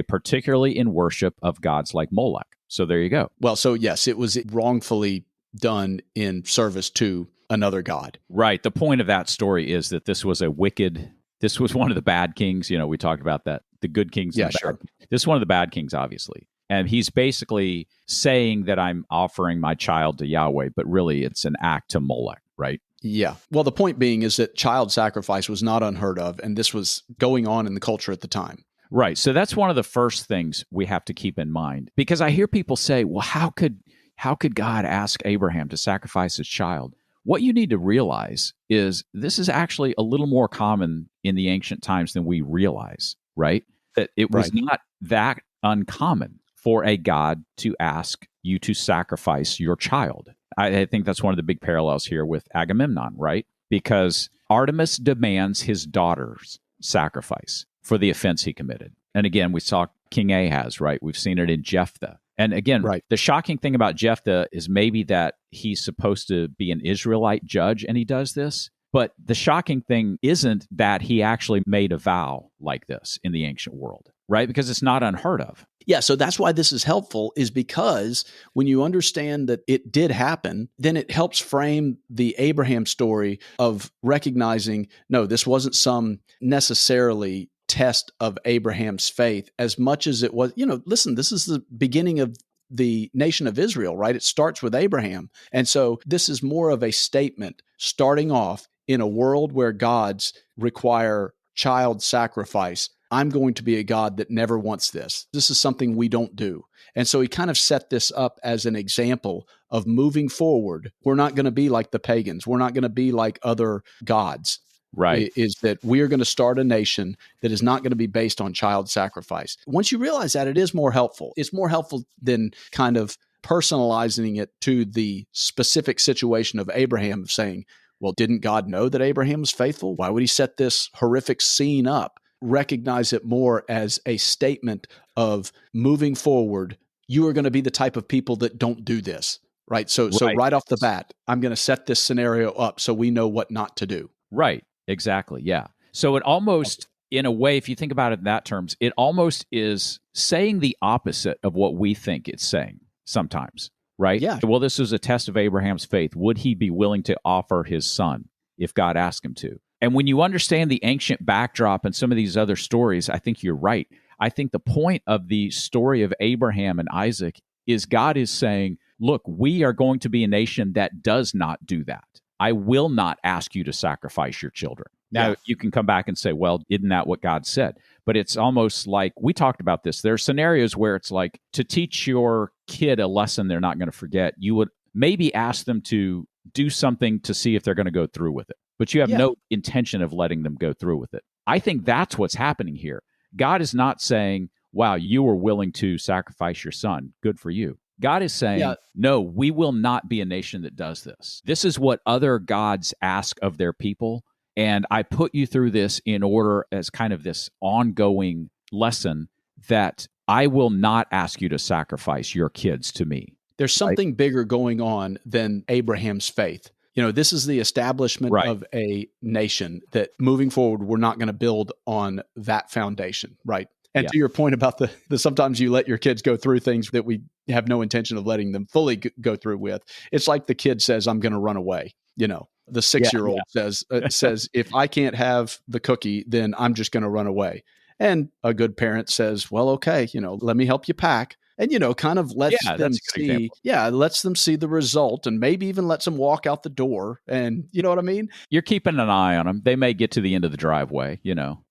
particularly in worship of gods like Molech. So there you go. Well, so yes, it was wrongfully done in service to another god. Right. The point of that story is that this was one of the bad kings. We talked about that. The good kings. Yeah, sure. This is one of the bad kings, obviously. And he's basically saying that I'm offering my child to Yahweh, but really it's an act to Molech, right? Yeah. Well, the point being is that child sacrifice was not unheard of, and this was going on in the culture at the time. Right. So that's one of the first things we have to keep in mind, because I hear people say, well, how could God ask Abraham to sacrifice his child? What you need to realize is this is actually a little more common in the ancient times than we realize, right? That it was not that uncommon for a God to ask you to sacrifice your child. I think that's one of the big parallels here with Agamemnon, right? Because Artemis demands his daughter's sacrifice for the offense he committed. And again, we saw King Ahaz, right? We've seen it in Jephthah. And again, the shocking thing about Jephthah is maybe that he's supposed to be an Israelite judge and he does this. But the shocking thing isn't that he actually made a vow like this in the ancient world, right? Because it's not unheard of. Yeah, so that's why this is helpful, is because when you understand that it did happen, then it helps frame the Abraham story of recognizing, no, this wasn't some necessarily test of Abraham's faith as much as it was, listen, this is the beginning of the nation of Israel, right? It starts with Abraham. And so this is more of a statement starting off in a world where gods require child sacrifice. I'm going to be a God that never wants this. This is something we don't do. And so he kind of set this up as an example of moving forward. We're not going to be like the pagans. We're not going to be like other gods. Right. Is that we are going to start a nation that is not going to be based on child sacrifice. Once you realize that, it is more helpful. It's more helpful than kind of personalizing it to the specific situation of Abraham, of saying, well, didn't God know that Abraham was faithful? Why would he set this horrific scene up? Recognize it more as a statement of moving forward. You are going to be the type of people that don't do this, right? So right off the bat, I'm going to set this scenario up so we know what not to do. Right. Exactly. Yeah. So it almost, in a way, if you think about it in that terms, it almost is saying the opposite of what we think it's saying sometimes, right? Yeah. Well, this is a test of Abraham's faith. Would he be willing to offer his son if God asked him to? And when you understand the ancient backdrop and some of these other stories, I think you're right. I think the point of the story of Abraham and Isaac is God is saying, look, we are going to be a nation that does not do that. I will not ask you to sacrifice your children. Now, you can come back and say, well, isn't that what God said? But it's almost like, we talked about this. There are scenarios where it's like, to teach your kid a lesson they're not going to forget, you would maybe ask them to do something to see if they're going to go through with it. But you have no intention of letting them go through with it. I think that's what's happening here. God is not saying, wow, you were willing to sacrifice your son. Good for you. God is saying, no, we will not be a nation that does this. This is what other gods ask of their people. And I put you through this in order as kind of this ongoing lesson that I will not ask you to sacrifice your kids to me. There's something bigger going on than Abraham's faith. This is the establishment of a nation that moving forward, we're not going to build on that foundation, right? And to your point about the sometimes you let your kids go through things that we have no intention of letting them fully go through with. It's like the kid says, I'm going to run away. The 6-year-old says, if I can't have the cookie, then I'm just going to run away. And a good parent says, well, okay, let me help you pack. And, kind of lets them see the result, and maybe even lets them walk out the door. And you know what I mean? You're keeping an eye on them. They may get to the end of the driveway,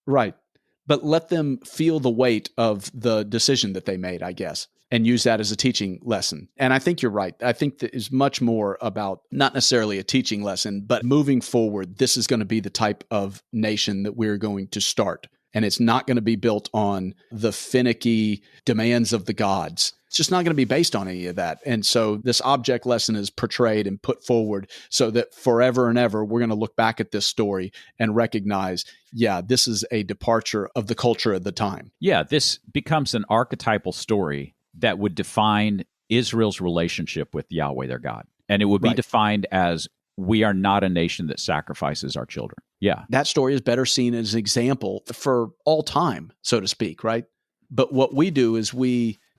Right. But let them feel the weight of the decision that they made, I guess, and use that as a teaching lesson. And I think you're right. I think that is much more about not necessarily a teaching lesson, but moving forward, this is going to be the type of nation that we're going to start. And it's not going to be built on the finicky demands of the gods. It's just not going to be based on any of that. And so this object lesson is portrayed and put forward so that forever and ever, we're going to look back at this story and recognize, this is a departure of the culture of the time. Yeah, this becomes an archetypal story that would define Israel's relationship with Yahweh, their God. And it would be defined as, we are not a nation that sacrifices our children. Yeah. That story is better seen as an example for all time, so to speak, right? But what we do is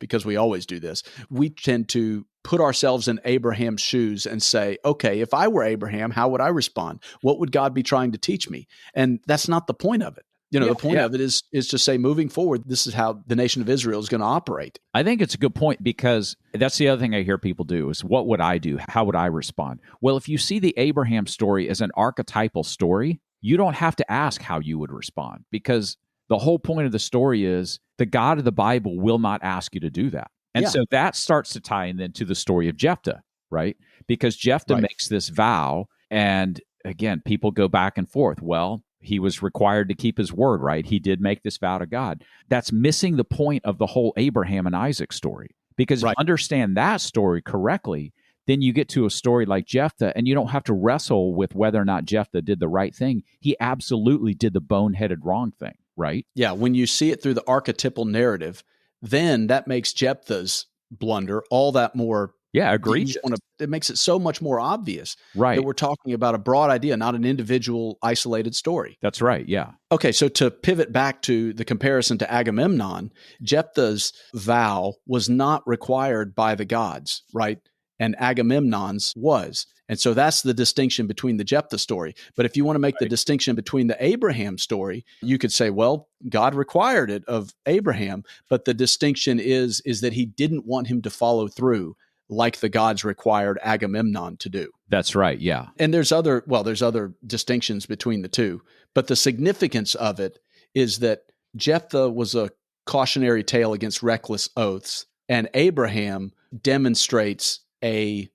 because we always do this, we tend to put ourselves in Abraham's shoes and say, okay, if I were Abraham, how would I respond? What would God be trying to teach me? And that's not the point of it. The point of it is to say, moving forward, this is how the nation of Israel is going to operate. I think it's a good point, because that's the other thing I hear people do is, what would I do? How would I respond? Well, if you see the Abraham story as an archetypal story, you don't have to ask how you would respond, because the whole point of the story is the God of the Bible will not ask you to do that. And so that starts to tie in then to the story of Jephthah, right? Because Jephthah makes this vow, and again, people go back and forth. Well, he was required to keep his word, right? He did make this vow to God. That's missing the point of the whole Abraham and Isaac story. Because if you understand that story correctly, then you get to a story like Jephthah, and you don't have to wrestle with whether or not Jephthah did the right thing. He absolutely did the boneheaded wrong thing, right? Yeah, when you see it through the archetypal narrative, then that makes Jephthah's blunder all that more egregious. It makes it so much more obvious that we're talking about a broad idea, not an individual isolated story. That's right, yeah. Okay, so to pivot back to the comparison to Agamemnon, Jephthah's vow was not required by the gods, right? And Agamemnon's was. And so that's the distinction between the Jephthah story. But if you want to make the distinction between the Abraham story, you could say, well, God required it of Abraham, but the distinction is that he didn't want him to follow through like the gods required Agamemnon to do. That's right, yeah. And there's other distinctions between the two, but the significance of it is that Jephthah was a cautionary tale against reckless oaths, and Abraham demonstrates a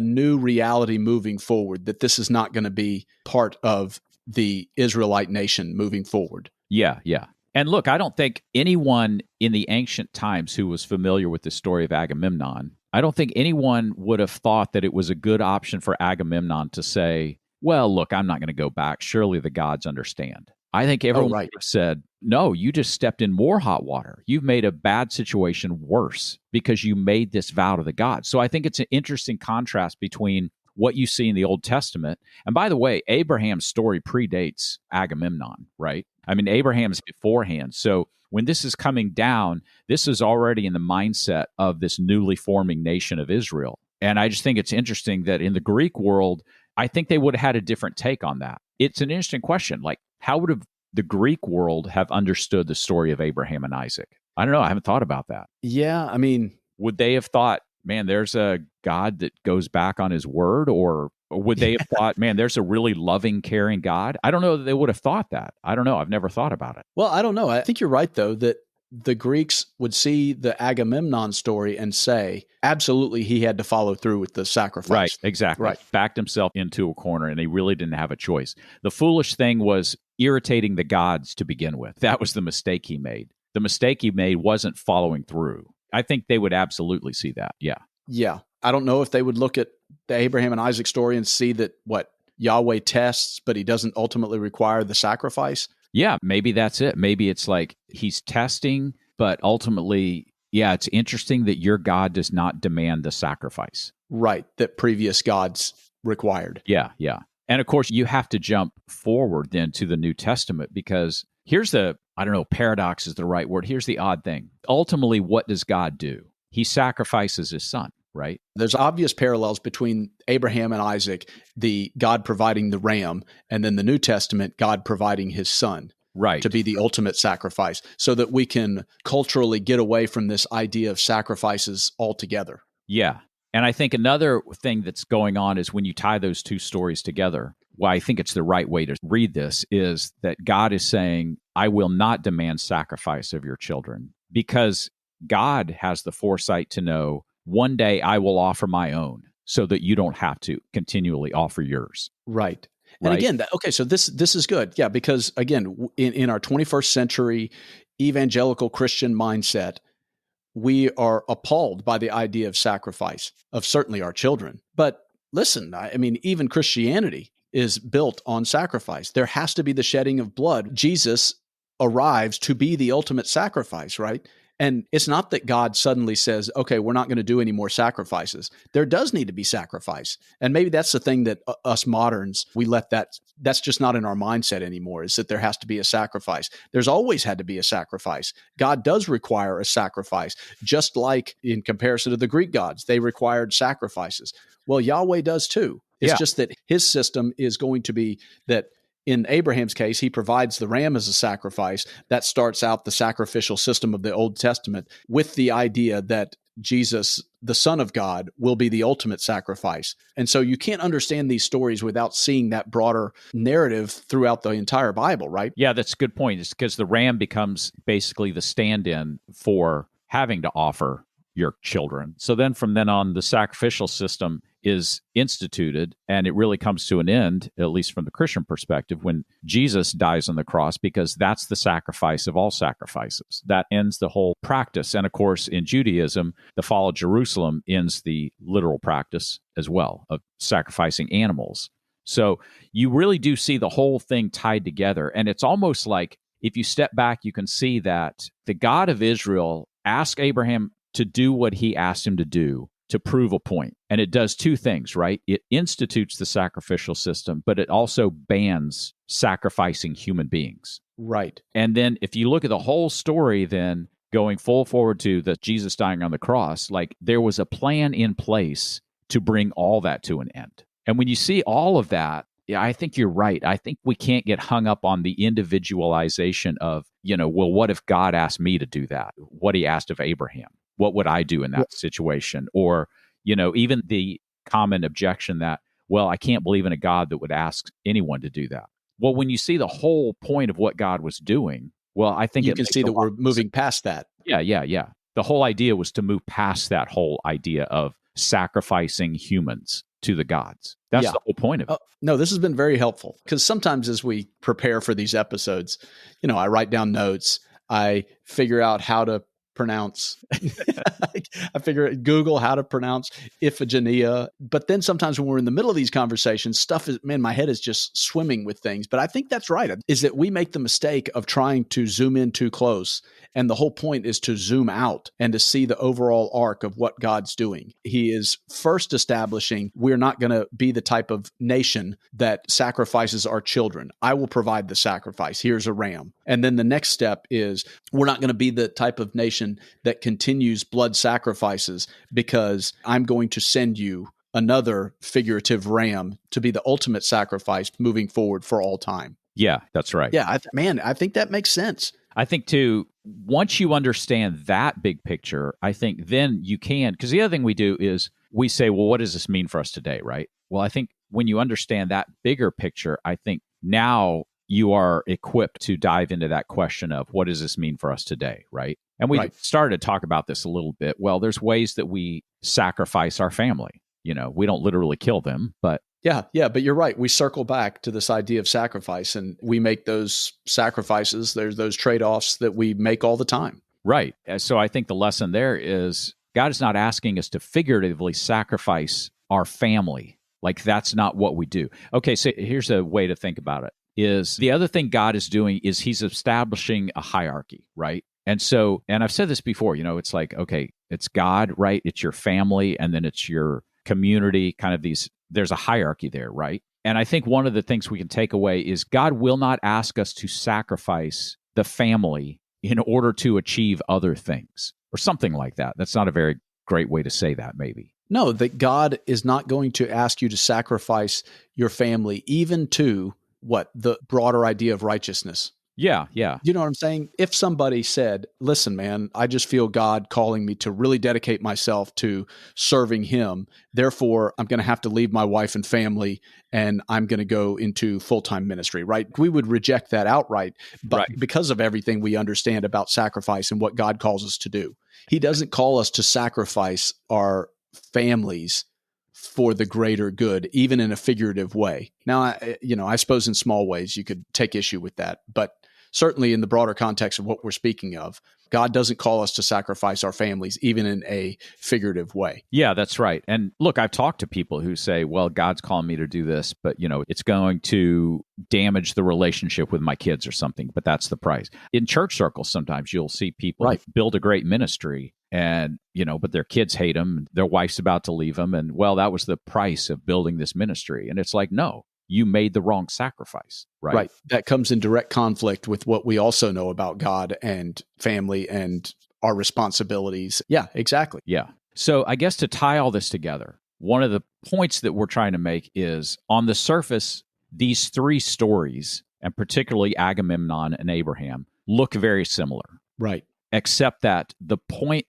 new reality moving forward, that this is not going to be part of the Israelite nation moving forward. Yeah, yeah. And look, I don't think anyone in the ancient times who was familiar with the story of Agamemnon, I don't think anyone would have thought that it was a good option for Agamemnon to say, well, look, I'm not going to go back. Surely the gods understand. I think everyone would have said, no, you just stepped in more hot water. You've made a bad situation worse because you made this vow to the gods. So I think it's an interesting contrast between what you see in the Old Testament. And by the way, Abraham's story predates Agamemnon, right? I mean, Abraham's beforehand. So when this is coming down, this is already in the mindset of this newly forming nation of Israel. And I just think it's interesting that in the Greek world, I think they would have had a different take on that. It's an interesting question. Like, how would the Greek world have understood the story of Abraham and Isaac? I don't know. I haven't thought about that. Yeah, I mean, would they have thought, man, there's a God that goes back on his word? Or would they have thought, man, there's a really loving, caring God? I don't know that they would have thought that. I don't know. I've never thought about it. Well, I don't know. I think you're right, though, that the Greeks would see the Agamemnon story and say, absolutely, he had to follow through with the sacrifice. Right, exactly. Right. Backed himself into a corner, and he really didn't have a choice. The foolish thing was irritating the gods to begin with. That was the mistake he made. The mistake he made wasn't following through. I think they would absolutely see that. Yeah. Yeah. I don't know if they would look at the Abraham and Isaac story and see that Yahweh tests, but he doesn't ultimately require the sacrifice. Yeah, maybe that's it. Maybe it's like he's testing, but ultimately, yeah, it's interesting that your God does not demand the sacrifice. Right, that previous gods required. Yeah, yeah. And of course, you have to jump forward then to the New Testament, because here's paradox is the right word. Here's the odd thing. Ultimately, what does God do? He sacrifices his son, right? There's obvious parallels between Abraham and Isaac, the God providing the ram, and then the New Testament, God providing his son. Right. To be the ultimate sacrifice, so that we can culturally get away from this idea of sacrifices altogether. Yeah. And I think another thing that's going on is when you tie those two stories together, why I think it's the right way to read this is that God is saying, I will not demand sacrifice of your children, because God has the foresight to know one day I will offer my own so that you don't have to continually offer yours. Right. And again, so this is good. Yeah, because again, in our 21st century evangelical Christian mindset, we are appalled by the idea of sacrifice of certainly our children. But listen, I mean, even Christianity is built on sacrifice. There has to be the shedding of blood. Jesus arrives to be the ultimate sacrifice, right? And it's not that God suddenly says, okay, we're not going to do any more sacrifices. There does need to be sacrifice. And maybe that's the thing that us moderns, we let that's just not in our mindset anymore, is that there has to be a sacrifice. There's always had to be a sacrifice. God does require a sacrifice, just like in comparison to the Greek gods, they required sacrifices. Well, Yahweh does too. It's just that his system is going to be that in Abraham's case, he provides the ram as a sacrifice. That starts out the sacrificial system of the Old Testament with the idea that Jesus, the Son of God, will be the ultimate sacrifice. And so you can't understand these stories without seeing that broader narrative throughout the entire Bible, right? Yeah, that's a good point. It's because the ram becomes basically the stand-in for having to offer your children. So then from then on, the sacrificial system is instituted, and it really comes to an end, at least from the Christian perspective, when Jesus dies on the cross, because that's the sacrifice of all sacrifices. That ends the whole practice. And of course, in Judaism, the fall of Jerusalem ends the literal practice as well of sacrificing animals. So you really do see the whole thing tied together. And it's almost like, if you step back, you can see that the God of Israel asked Abraham to do what he asked him to do to prove a point. And it does two things, right? It institutes the sacrificial system, but it also bans sacrificing human beings. Right. And then if you look at the whole story, then going full forward to the Jesus dying on the cross, like there was a plan in place to bring all that to an end. And when you see all of that, yeah, I think you're right. I think we can't get hung up on the individualization of, well, what if God asked me to do that? What he asked of Abraham? What would I do in that situation? Or, even the common objection that, well, I can't believe in a God that would ask anyone to do that. Well, when you see the whole point of what God was doing, well, I think you can see that we're moving past that. Yeah. The whole idea was to move past that whole idea of sacrificing humans to the gods. That's the whole point of it. No, this has been very helpful, because sometimes as we prepare for these episodes, I write down notes. I figure out how to pronounce. Google how to pronounce Iphigenia. But then sometimes when we're in the middle of these conversations, my head is just swimming with things. But I think that's right, is that we make the mistake of trying to zoom in too close. And the whole point is to zoom out and to see the overall arc of what God's doing. He is first establishing we're not going to be the type of nation that sacrifices our children. I will provide the sacrifice. Here's a ram. And then the next step is we're not going to be the type of nation that continues blood sacrifices, because I'm going to send you another figurative ram to be the ultimate sacrifice moving forward for all time. Yeah, that's right. Yeah, I think that makes sense. I think, too, once you understand that big picture, I think then you can, because the other thing we do is we say, well, what does this mean for us today, right? Well, I think when you understand that bigger picture, I think now you are equipped to dive into that question of what does this mean for us today, right? And we started to talk about this a little bit. Well, there's ways that we sacrifice our family. We don't literally kill them, but Yeah, but you're right. We circle back to this idea of sacrifice, and we make those sacrifices. There's those trade-offs that we make all the time. Right. So I think the lesson there is God is not asking us to figuratively sacrifice our family. Like, that's not what we do. Okay, so here's a way to think about it. Is the other thing God is doing is he's establishing a hierarchy, right? And so, and I've said this before, it's like, okay, it's God, right? It's your family, and then it's your community, kind of there's a hierarchy there, right? And I think one of the things we can take away is God will not ask us to sacrifice the family in order to achieve other things or something like that. That's not a very great way to say that, maybe. No, that God is not going to ask you to sacrifice your family, even to the broader idea of righteousness. Yeah. You know what I'm saying? If somebody said, listen, man, I just feel God calling me to really dedicate myself to serving him. Therefore, I'm going to have to leave my wife and family, and I'm going to go into full-time ministry, right? We would reject that outright, but because of everything we understand about sacrifice and what God calls us to do. He doesn't call us to sacrifice our families for the greater good, even in a figurative way. Now, I suppose in small ways you could take issue with that, but certainly in the broader context of what we're speaking of, God doesn't call us to sacrifice our families, even in a figurative way. Yeah, that's right. And look, I've talked to people who say, well, God's calling me to do this, but it's going to damage the relationship with my kids or something, but that's the price. In church circles, sometimes you'll see people build a great ministry and, but their kids hate them. Their wife's about to leave them. And well, that was the price of building this ministry. And it's like, no, you made the wrong sacrifice, right? Right. That comes in direct conflict with what we also know about God and family and our responsibilities. Yeah, exactly. Yeah. So I guess to tie all this together, one of the points that we're trying to make is on the surface, these three stories, and particularly Agamemnon and Abraham, look very similar. Right. Except that the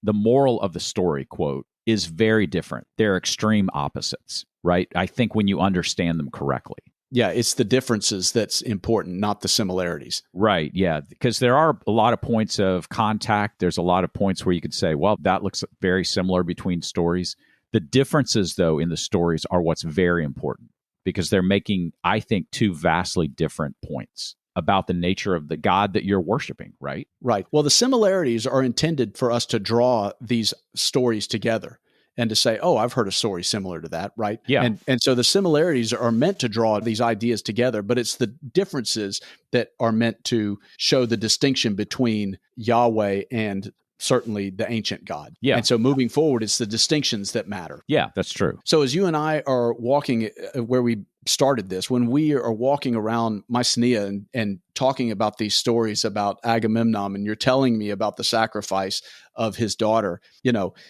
moral of the story, quote, is very different. They're extreme opposites, right? I think when you understand them correctly. Yeah, it's the differences that's important, not the similarities. Right. Yeah. Because there are a lot of points of contact. There's a lot of points where you could say, well, that looks very similar between stories. The differences, though, in the stories are what's very important because they're making, I think, two vastly different points about the nature of the God that you're worshiping, right? Right. Well, the similarities are intended for us to draw these stories together and to say, oh, I've heard a story similar to that, right? Yeah. And so the similarities are meant to draw these ideas together, but it's the differences that are meant to show the distinction between Yahweh and certainly the ancient God. Yeah. And so moving forward, it's the distinctions that matter. Yeah, that's true. So as you and I are walking where we started this, when we are walking around Mycenae and talking about these stories about Agamemnon, and you're telling me about the sacrifice of his daughter,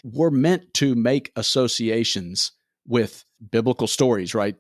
we're meant to make associations with biblical stories, right?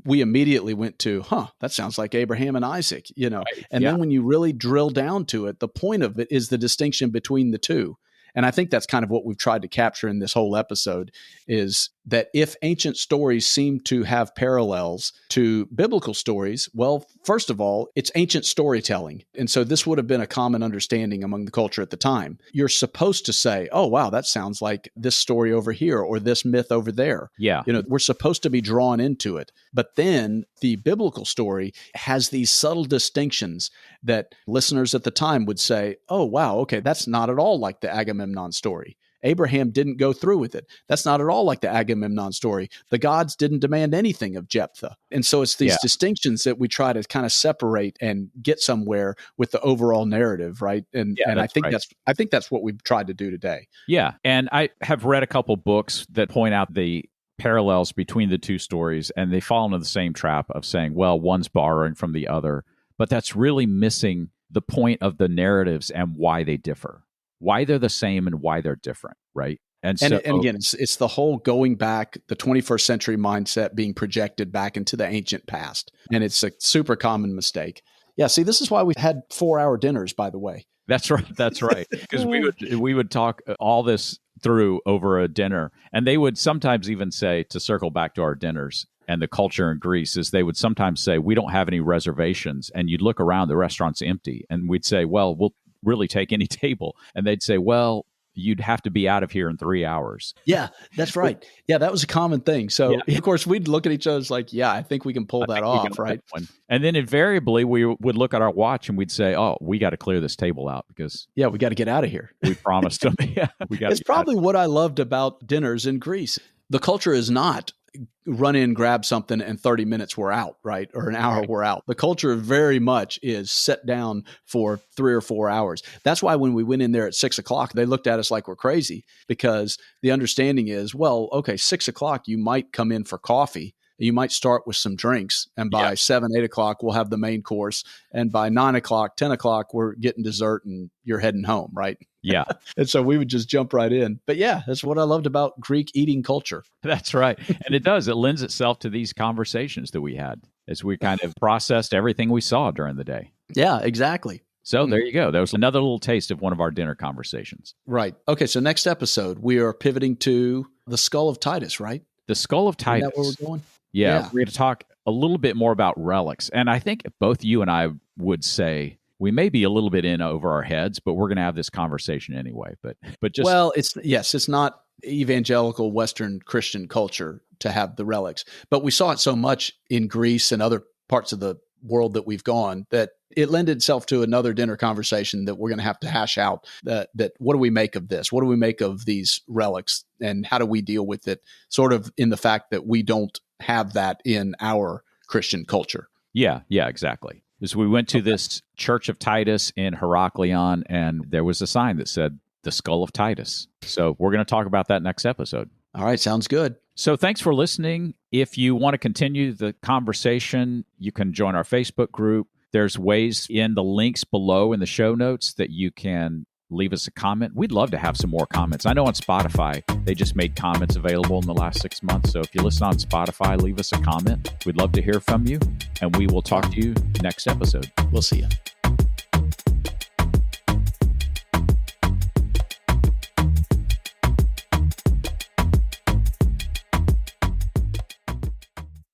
We immediately went to, that sounds like Abraham and Isaac, Right. And then when you really drill down to it, the point of it is the distinction between the two. And I think that's kind of what we've tried to capture in this whole episode is that if ancient stories seem to have parallels to biblical stories, well, first of all, it's ancient storytelling. And so this would have been a common understanding among the culture at the time. You're supposed to say, oh, wow, that sounds like this story over here or this myth over there. Yeah. We're supposed to be drawn into it. But then the biblical story has these subtle distinctions that listeners at the time would say, oh, wow, okay, that's not at all like the Agamemnon story. Abraham didn't go through with it. That's not at all like the Agamemnon story. The gods didn't demand anything of Jephthah. And so it's these distinctions that we try to kind of separate and get somewhere with the overall narrative, right? And I think that's what we've tried to do today. Yeah. And I have read a couple books that point out the parallels between the two stories, and they fall into the same trap of saying, well, one's borrowing from the other, but that's really missing the point of the narratives and why they differ. Why they're the same and why they're different, right? And again, it's the whole going back, the 21st century mindset being projected back into the ancient past. And it's a super common mistake. Yeah, see, this is why we had 4-hour dinners, by the way. That's right. That's right. Because we would talk all this through over a dinner. And they would sometimes even say, to circle back to our dinners and the culture in Greece, is they would sometimes say, we don't have any reservations. And you'd look around, the restaurant's empty. And we'd say, well, we'll really take any table. And they'd say, well, you'd have to be out of here in 3 hours. Yeah, that's right. Yeah, that was a common thing. So, of course, we'd look at each other like, yeah, I think we can pull that off, right? And then invariably, we would look at our watch and we'd say, oh, we got to clear this table out because... yeah, we got to get out of here. We promised them. It's probably what I loved about dinners in Greece. The culture is not run in, grab something, and 30 minutes we're out, right? Or an hour we're out. The culture very much is set down for 3 or 4 hours. That's why when we went in there at 6 o'clock, they looked at us like we're crazy because the understanding is, well, okay, 6 o'clock, you might come in for coffee. You might start with some drinks, and by 7, 8 o'clock, we'll have the main course. And by 9 o'clock, 10 o'clock, we're getting dessert and you're heading home, right? Yeah. And so we would just jump right in. But yeah, that's what I loved about Greek eating culture. That's right. And it does. It lends itself to these conversations that we had as we kind of processed everything we saw during the day. Yeah, exactly. So there you go. That was another little taste of one of our dinner conversations. Right. Okay, so next episode, we are pivoting to the skull of Titus, right? The skull of Titus. Is that where we're going? Yeah, we're going to talk a little bit more about relics. And I think both you and I would say we may be a little bit in over our heads, but we're going to have this conversation anyway. But just... well, it's not evangelical Western Christian culture to have the relics, but we saw it so much in Greece and other parts of the world that we've gone that it lended itself to another dinner conversation that we're going to have to hash out that what do we make of this? What do we make of these relics and how do we deal with it sort of in the fact that we don't have that in our Christian culture? Yeah, exactly. As we went to this church of Titus in Heraklion, and there was a sign that said the skull of Titus. So we're going to talk about that next episode. All right, sounds good. So thanks for listening. If you want to continue the conversation, you can join our Facebook group. There's ways in the links below in the show notes that you can leave us a comment. We'd love to have some more comments. I know on Spotify, they just made comments available in the last 6 months. So if you listen on Spotify, leave us a comment. We'd love to hear from you, and we will talk to you next episode. We'll see you.